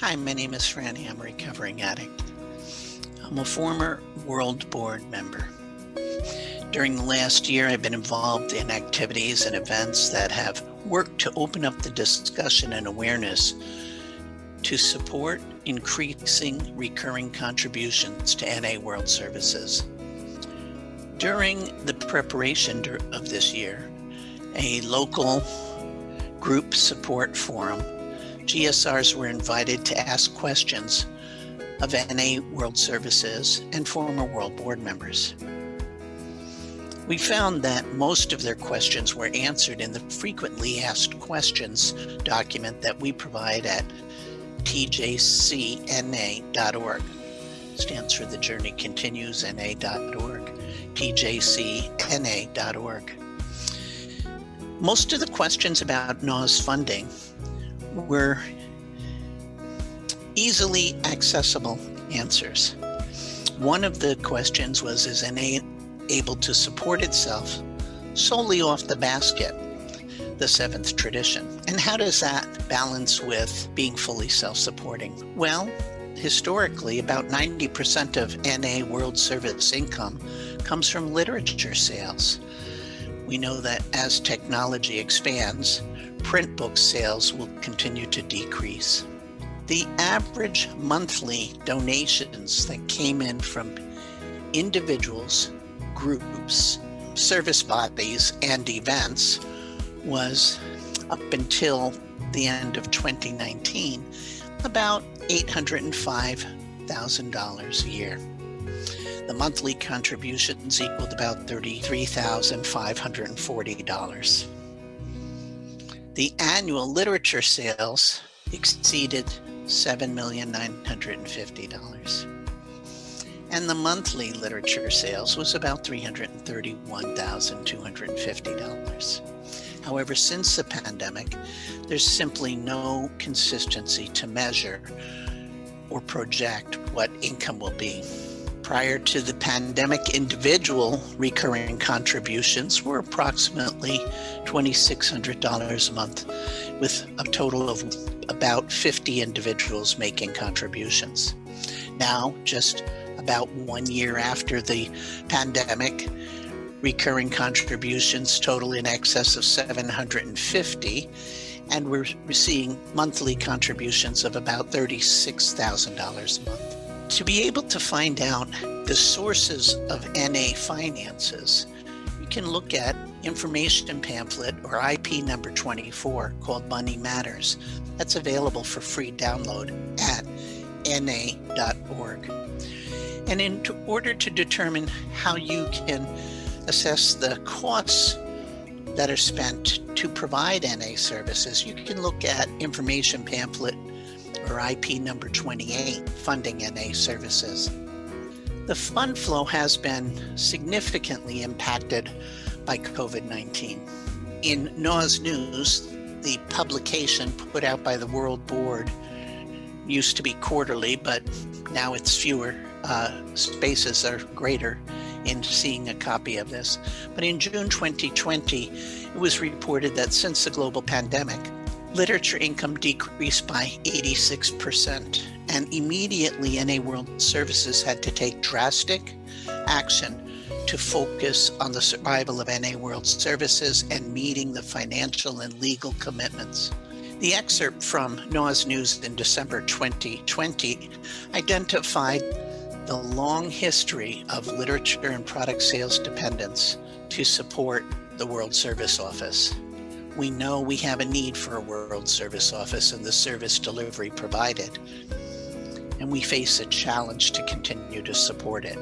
Hi, my name is Franny. I'm a recovering addict. I'm a former World Board member. During the last year, I've been involved in activities and events that have worked to open up the discussion and awareness to support increasing recurring contributions to NA World Services. During the preparation of this year, a local group support forum, GSRs were invited to ask questions of NA World Services and former World Board members. We found that most of their questions were answered in the frequently asked questions document that we provide at TJCNA.org. Stands for The Journey Continues, NA.org, TJCNA.org. Most of the questions about NAWS funding were easily accessible answers. One of the questions was, is NA able to support itself solely off the basket, the seventh tradition? And how does that balance with being fully self-supporting? Well, historically, about 90% of NA World Service income comes from literature sales. We know that as technology expands, print book sales will continue to decrease. The average monthly donations that came in from individuals, groups, service bodies, and events was, up until the end of 2019, about $805,000 a year. The monthly contributions equaled about $33,540. The annual literature sales exceeded $7,950,000. And the monthly literature sales was about $331,250. However, since the pandemic, there's simply no consistency to measure or project what income will be. Prior to the pandemic, individual recurring contributions were approximately $2,600 a month, with a total of about 50 individuals making contributions. Now, just about 1 year after the pandemic, recurring contributions total in excess of 750, and we're seeing monthly contributions of about $36,000 a month. To be able to find out the sources of NA finances, you can look at information pamphlet or IP number 24 called Money Matters. That's available for free download at NA.org. And in order to determine how you can assess the costs that are spent to provide NA services, you can look at information pamphlet or IP number 28, Funding NA Services. The fund flow has been significantly impacted by COVID-19. In NAWS News, the publication put out by the World Board used to be quarterly, but now it's fewer. Spaces are greater in seeing a copy of this. But in June 2020, it was reported that since the global pandemic, literature income decreased by 86%, and immediately NA World Services had to take drastic action to focus on the survival of NA World Services and meeting the financial and legal commitments. The excerpt from NAWS News in December 2020 identified the long history of literature and product sales dependence to support the World Service Office. We know we have a need for a World Service Office and the service delivery provided, and we face a challenge to continue to support it.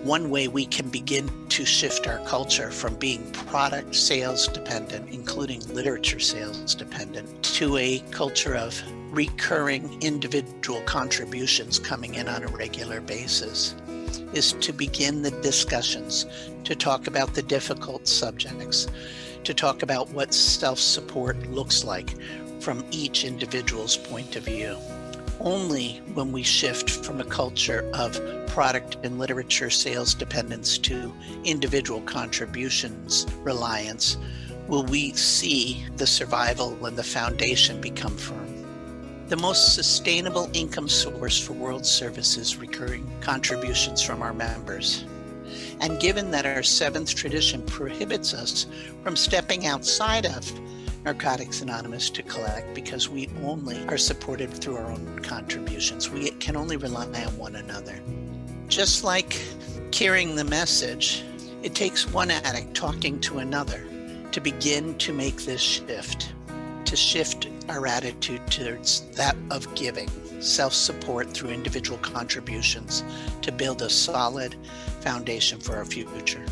One way we can begin to shift our culture from being product sales dependent, including literature sales dependent, to a culture of recurring individual contributions coming in on a regular basis is to begin the discussions, to talk about the difficult subjects, to talk about what self-support looks like from each individual's point of view. Only when we shift from a culture of product and literature sales dependence to individual contributions reliance will we see the survival and the foundation become firm. The most sustainable income source for World Service is recurring contributions from our members. And given that our seventh tradition prohibits us from stepping outside of Narcotics Anonymous to collect, because we only are supported through our own contributions, we can only rely on one another. Just like carrying the message, it takes one addict talking to another to begin to make this shift, to shift our attitude towards that of giving, self-support through individual contributions to build a solid foundation for our future.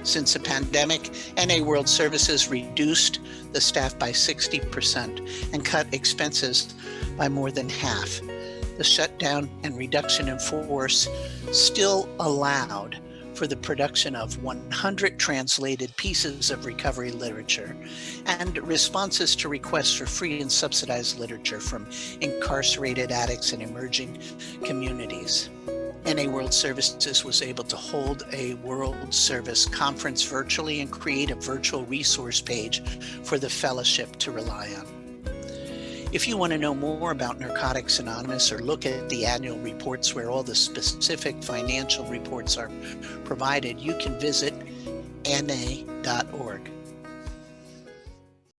Since the pandemic, NA World Services reduced the staff by 60% and cut expenses by more than half. The shutdown and reduction in force still allowed for the production of 100 translated pieces of recovery literature and responses to requests for free and subsidized literature from incarcerated addicts and emerging communities. NA World Services was able to hold a World Service conference virtually and create a virtual resource page for the fellowship to rely on. If you want to know more about Narcotics Anonymous or look at the annual reports where all the specific financial reports are provided, you can visit NA.org.